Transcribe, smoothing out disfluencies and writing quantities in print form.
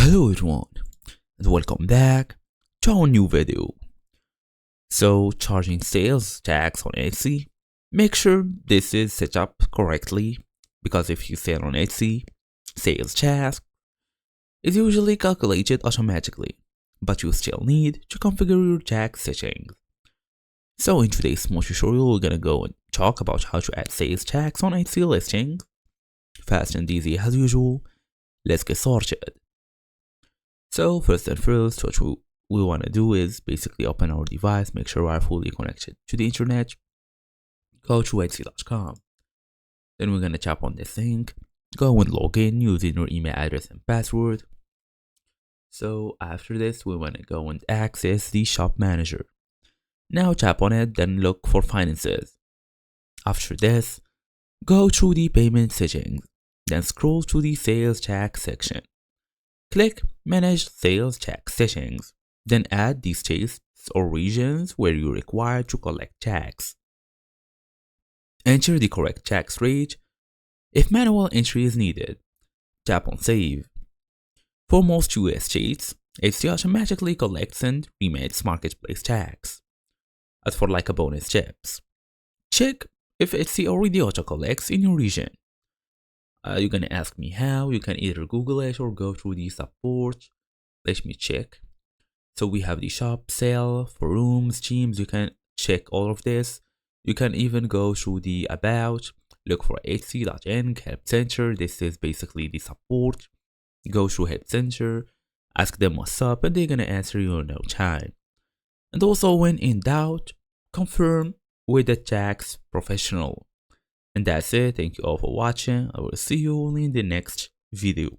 Hello everyone and welcome back to our new video. So charging sales tax on Etsy, make sure this is set up correctly because if you sell on Etsy, sales tax is usually calculated automatically, but you still need to configure your tax settings. So in today's small tutorial we're gonna go and talk about how to add sales tax on Etsy listings. Fast and easy as usual. Let's get started. So first and first, what we want to do is basically open our device, make sure we are fully connected to the internet, go to Etsy.com. Then we're going to tap on this link, go and log in using your email address and password. So after this, we want to go and access the shop manager. Now tap on it, then look for finances. After this, go to the payment settings, then scroll to the sales tax section. Click Manage Sales Tax Settings, then add the states or regions where you're required to collect tax. Enter the correct tax rate. If manual entry is needed, tap on Save. For most US states, Etsy automatically collects and remits marketplace tax. As for like a bonus tips, check if Etsy already auto-collects in your region. You're gonna ask me how. You can either Google it or go through the support. Let me check. So we have the shop, sale, forums, teams. You can check all of this. You can even go through the about, look for Etsy.inc, help center. This is basically the support. Go through help center, ask them what's up, and they're gonna answer you in no time. And also when in doubt, confirm with a tax professional. And that's it. Thank you all for watching. I will see you all in the next video.